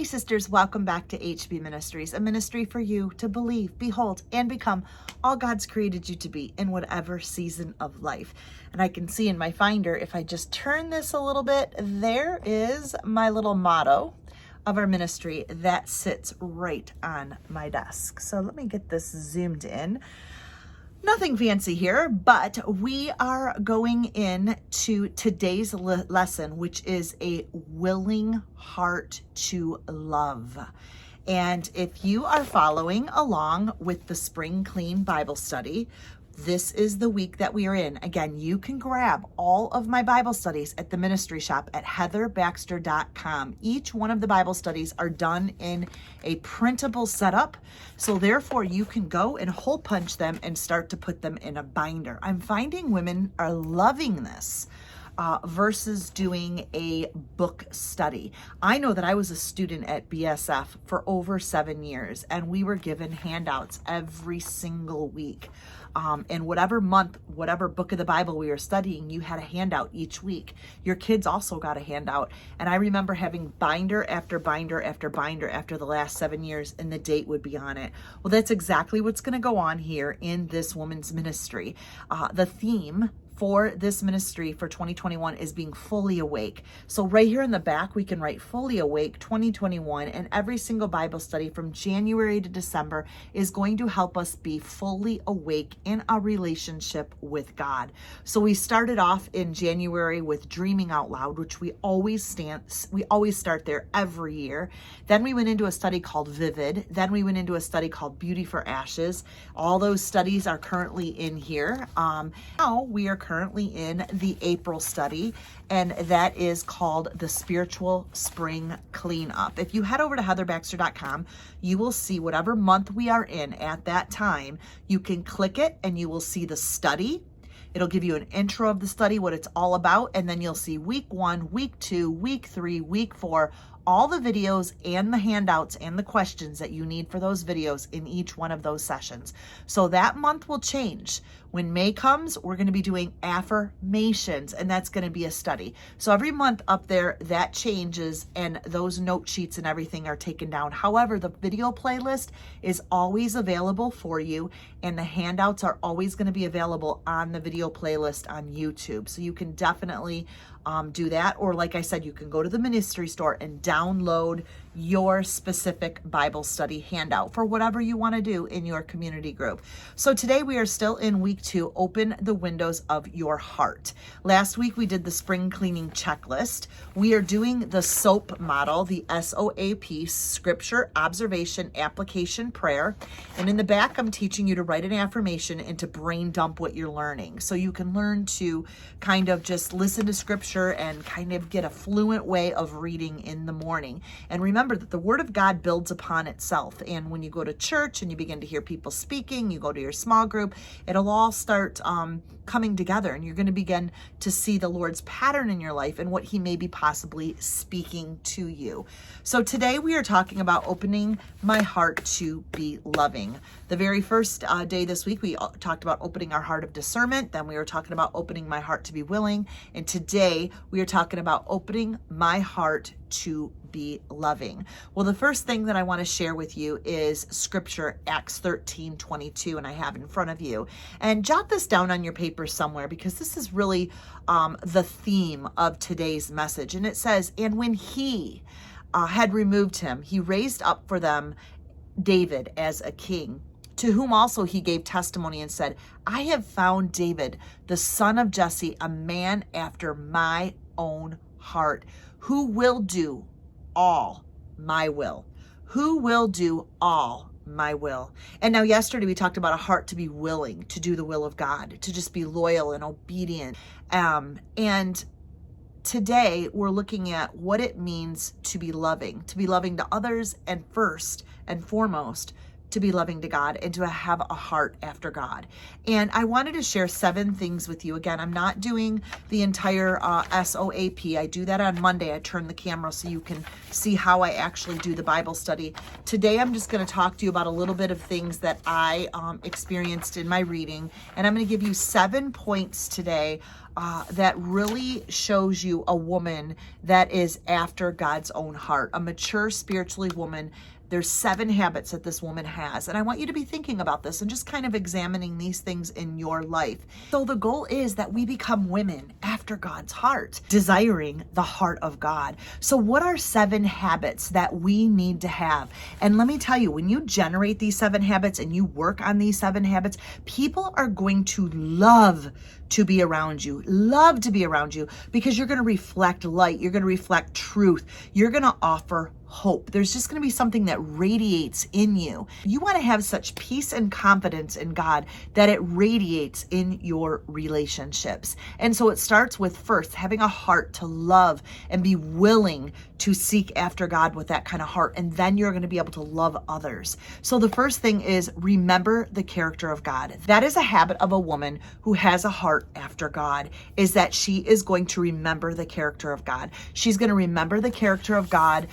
sisters, welcome back to HB Ministries, a ministry for you to believe, behold, and become all God's created you to be in whatever season of life. And I can see in my finder, if I just turn this a little bit, there is my little motto of our ministry that sits right on my desk. So let me get this zoomed in. Nothing fancy here, but we are going into today's lesson, which is a willing heart to love. And if you are following along with the Spring Clean Bible Study, this is the week that we are in. Again, you can grab all of my Bible studies at the ministry shop at heatherbaxter.com. Each one of the Bible studies are done in a printable setup. So therefore you can go and hole punch them and start to put them in a binder. I'm finding women are loving this. Versus doing a book study. I know that I was a student at BSF for over 7 years, and we were given handouts every single week. And whatever month, whatever book of the Bible we were studying, you had a handout each week. Your kids also got a handout. And I remember having binder after binder after binder after the last 7 years, and the date would be on it. Well, that's exactly what's going to go on here in this woman's ministry. The theme for this ministry for 2021 is being fully awake. So right here in the back, we can write fully awake 2021, and every single Bible study from January to December is going to help us be fully awake in our relationship with God. So we started off in January with Dreaming Out Loud, which we always start there every year. Then we went into a study called Vivid. Then we went into a study called Beauty for Ashes. All those studies are currently in here. Now we are currently in the April study, and that is called the Spiritual Spring Cleanup. If you head over to heatherbaxter.com, you will see whatever month we are in at that time. You can click it and you will see the study. It'll give you an intro of the study, what it's all about, and then you'll see week 1, week 2, week 3, week 4, all the videos and the handouts and the questions that you need for those videos in each one of those sessions. So that month will change. When May comes, we're going to be doing affirmations, and that's going to be a study. So every month up there, that changes, and those note sheets and everything are taken down. However, the video playlist is always available for you, and the handouts are always going to be available on the video playlist on YouTube. So you can definitely do that. Or like I said, you can go to the ministry store and download your specific Bible study handout for whatever you want to do in your community group. So today we are still in week 2, open the windows of your heart. Last week we did the spring cleaning checklist. We are doing the SOAP model, the SOAP, scripture, observation, application, prayer. And in the back, I'm teaching you to write an affirmation and to brain dump what you're learning. So you can learn to kind of just listen to scripture and kind of get a fluent way of reading in the morning. And remember that the Word of God builds upon itself. And when you go to church and you begin to hear people speaking, you go to your small group, it'll all start coming together, and you're going to begin to see the Lord's pattern in your life and what He may be possibly speaking to you. So today we are talking about opening my heart to be loving. The very first day this week, we talked about opening our heart of discernment. Then we were talking about opening my heart to be willing. And today we are talking about opening my heart to be loving. Well, the first thing that I want to share with you is scripture, Acts 13:22, and I have in front of you. And jot this down on your paper somewhere, because this is really the theme of today's message. And it says, and when he had removed him, he raised up for them David as a king, to whom also he gave testimony and said, I have found David, the son of Jesse, a man after my own heart, who will do all my will. Who will do all my will. And now yesterday we talked about a heart to be willing to do the will of God, to just be loyal and obedient. And today we're looking at what it means to be loving to others, and first and foremost, to be loving to God and to have a heart after God. And I wanted to share 7 things with you. Again, I'm not doing the entire SOAP. I do that on Monday. I turn the camera so you can see how I actually do the Bible study. Today, I'm just going to talk to you about a little bit of things that I experienced in my reading. And I'm going to give you 7 points today that really shows you a woman that is after God's own heart, a mature spiritually woman. There's 7 habits that this woman has. And I want you to be thinking about this and just kind of examining these things in your life. So the goal is that we become women after God's heart, desiring the heart of God. So what are 7 habits that we need to have? And let me tell you, when you generate these 7 habits and you work on these 7 habits, people are going to love to be around you, love to be around you, because you're going to reflect light. You're going to reflect truth. You're going to offer hope. There's just going to be something that radiates in you. You want to have such peace and confidence in God that it radiates in your relationships. And so it starts with first having a heart to love and be willing to seek after God with that kind of heart. And then you're going to be able to love others. So the first thing is remember the character of God. That is a habit of a woman who has a heart after God, is that she is going to remember the character of God. She's going to remember the character of God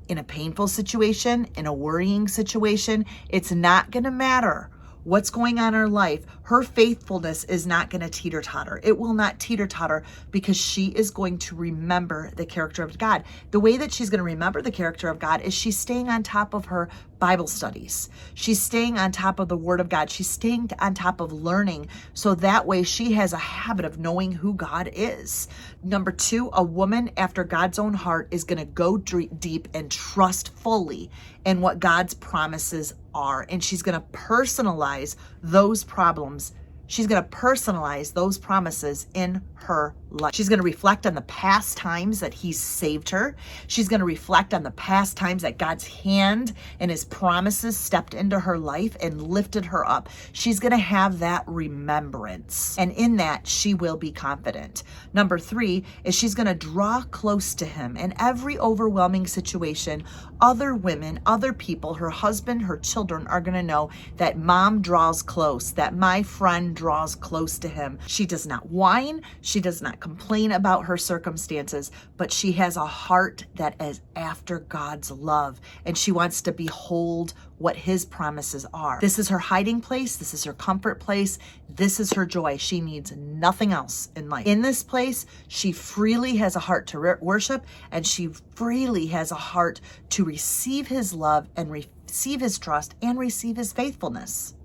in a painful situation, in a worrying situation. It's not going to matter what's going on in her life. Her faithfulness is not going to teeter-totter. It will not teeter-totter because she is going to remember the character of God. The way that she's going to remember the character of God is she's staying on top of her Bible studies. She's staying on top of the Word of God. She's staying on top of learning. So that way she has a habit of knowing who God is. Number 2, a woman after God's own heart is going to go deep and trust fully in what God's promises are. And she's going to personalize those problems. She's going to personalize those promises in her life. She's going to reflect on the past times that He's saved her. She's going to reflect on the past times that God's hand and His promises stepped into her life and lifted her up. She's going to have that remembrance. And in that, she will be confident. Number 3 is she's going to draw close to Him. In every overwhelming situation, other women, other people, her husband, her children are going to know that mom draws close, that my friend draws close to Him. She does not whine. She does not complain about her circumstances, but she has a heart that is after God's love, and she wants to behold what His promises are. This is her hiding place. This is her comfort place. This is her joy. She needs nothing else in life. In this place, she freely has a heart to worship, and she freely has a heart to receive His love and receive His trust and receive His faithfulness.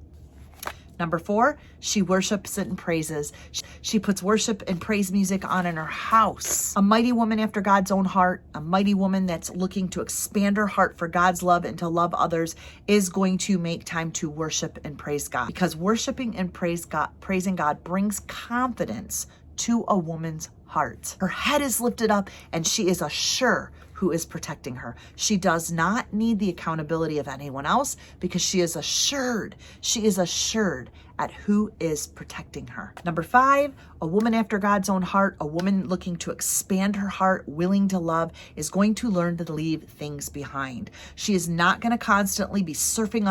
Number 4, she worships and praises. She puts worship and praise music on in her house. A mighty woman after God's own heart, a mighty woman that's looking to expand her heart for God's love and to love others, is going to make time to worship and praise God. Because worshiping and praising God brings confidence to a woman's heart. Her head is lifted up and she is assured who is protecting her. She does not need the accountability of anyone else because she is assured at who is protecting her. Number 5, a woman after God's own heart, a woman looking to expand her heart, willing to love, is going to learn to leave things behind. She is not going to constantly be surfacing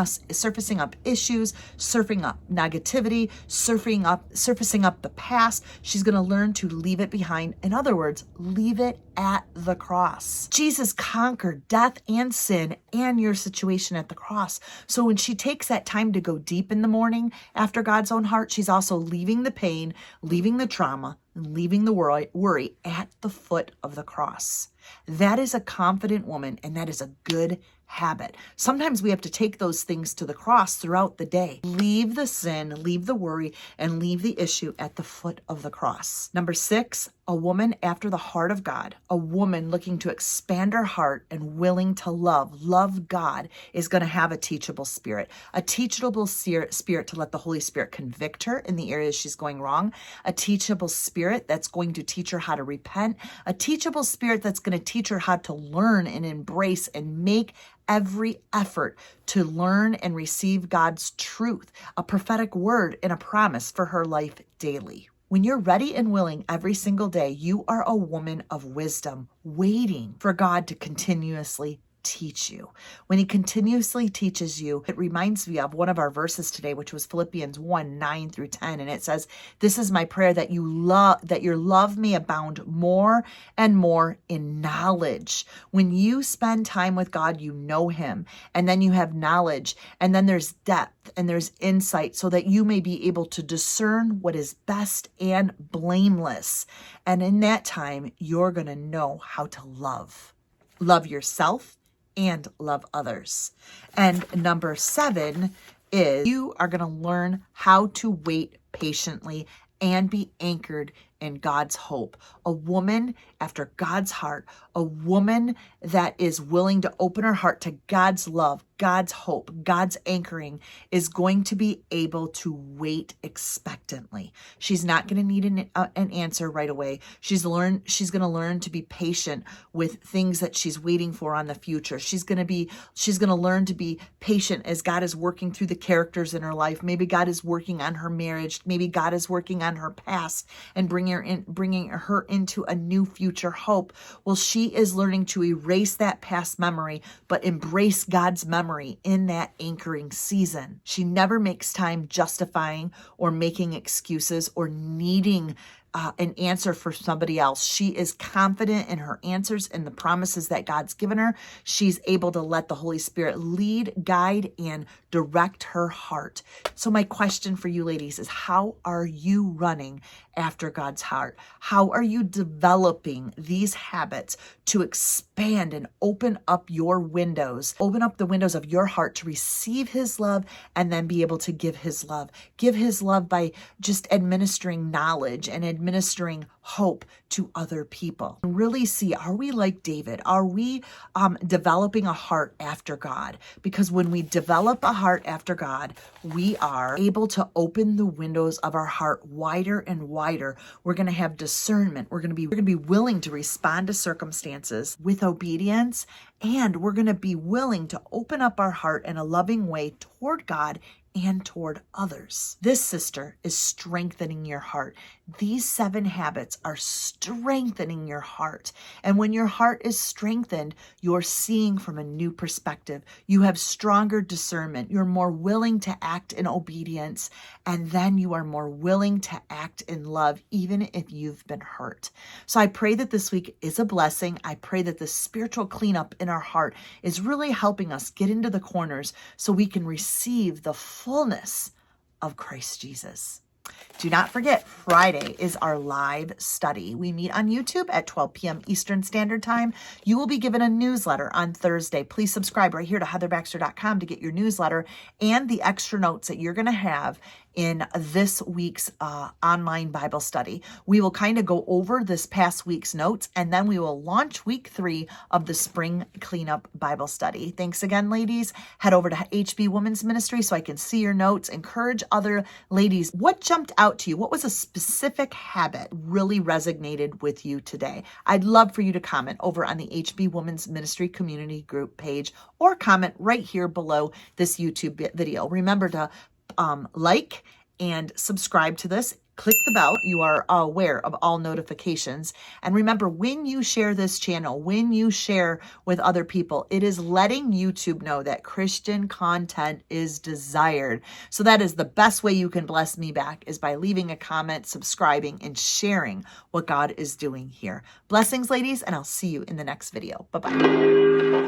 up issues, surfing up negativity, surfacing up the past. She's going to learn to leave it behind. In other words, leave it at the cross. Jesus conquered death and sin and your situation at the cross. So when she takes that time to go deep in the morning after God's own heart, she's also leaving the pain, leaving the trauma, and leaving the worry at the foot of the cross. That is a confident woman, and that is a good habit. Sometimes we have to take those things to the cross throughout the day. Leave the sin, leave the worry, and leave the issue at the foot of the cross. Number 6, a woman after the heart of God, a woman looking to expand her heart and willing to love God, is going to have a teachable spirit to let the Holy Spirit convict her in the areas she's going wrong, a teachable spirit that's going to teach her how to repent, a teachable spirit that's going to teach her how to learn and embrace and make every effort to learn and receive God's truth, a prophetic word and a promise for her life daily. When you're ready and willing every single day, you are a woman of wisdom, waiting for God to continuously teach you. When he continuously teaches you, it reminds me of one of our verses today, which was Philippians 1:9-10. And it says, this is my prayer, that your love may abound more and more in knowledge. When you spend time with God, you know him, and then you have knowledge, and then there's depth and there's insight, so that you may be able to discern what is best and blameless. And in that time, you're going to know how to love yourself and love others. And number 7 is you are going to learn how to wait patiently and be anchored in God's hope. A woman after God's heart, a woman that is willing to open her heart to God's love, God's hope, God's anchoring, is going to be able to wait expectantly. She's not going to need an answer right away. She's going to learn to be patient with things that she's waiting for on the future. She's going to learn to be patient as God is working through the characters in her life. Maybe God is working on her marriage. Maybe God is working on her past and bringing her into a new future hope. Well, she is learning to erase that past memory, but embrace God's memory in that anchoring season. She never makes time justifying or making excuses or needing an answer for somebody else. She is confident in her answers and the promises that God's given her. She's able to let the Holy Spirit lead, guide, and direct her heart. So my question for you ladies is, how are you running after God's heart? How are you developing these habits to expand and open up the windows of your heart to receive his love and then be able to give his love? Give his love by just administering knowledge and administering hope to other people. Really see, are we like David? Are we developing a heart after God? Because when we develop a heart after God, we are able to open the windows of our heart wider and wider. We're going to have discernment. We're going to be willing to respond to circumstances with obedience, and we're going to be willing to open up our heart in a loving way toward God and toward others. This, sister, is strengthening your heart. These 7 habits are strengthening your heart. And when your heart is strengthened, you're seeing from a new perspective. You have stronger discernment. You're more willing to act in obedience. And then you are more willing to act in love, even if you've been hurt. So I pray that this week is a blessing. I pray that the spiritual cleanup in our heart is really helping us get into the corners so we can receive the fullness of Christ Jesus. Do not forget, Friday is our live study. We meet on YouTube at 12 p.m. Eastern Standard Time. You will be given a newsletter on Thursday. Please subscribe right here to heatherbaxter.com to get your newsletter and the extra notes that you're going to have in this week's online Bible study. We will kind of go over this past week's notes, and then we will launch week 3 of the Spring Cleanup Bible Study. Thanks again, ladies. Head over to HB Women's Ministry so I can see your notes. Encourage other ladies. What jumped out to you? What was a specific habit really resonated with you today? I'd love for you to comment over on the HB Women's Ministry community group page, or comment right here below this YouTube video. Remember to like and subscribe to this. Click the bell. You are aware of all notifications. And remember, when you share this channel, when you share with other people, it is letting YouTube know that Christian content is desired. So that is the best way you can bless me back, is by leaving a comment, subscribing, and sharing what God is doing here. Blessings, ladies, and I'll see you in the next video. Bye-bye.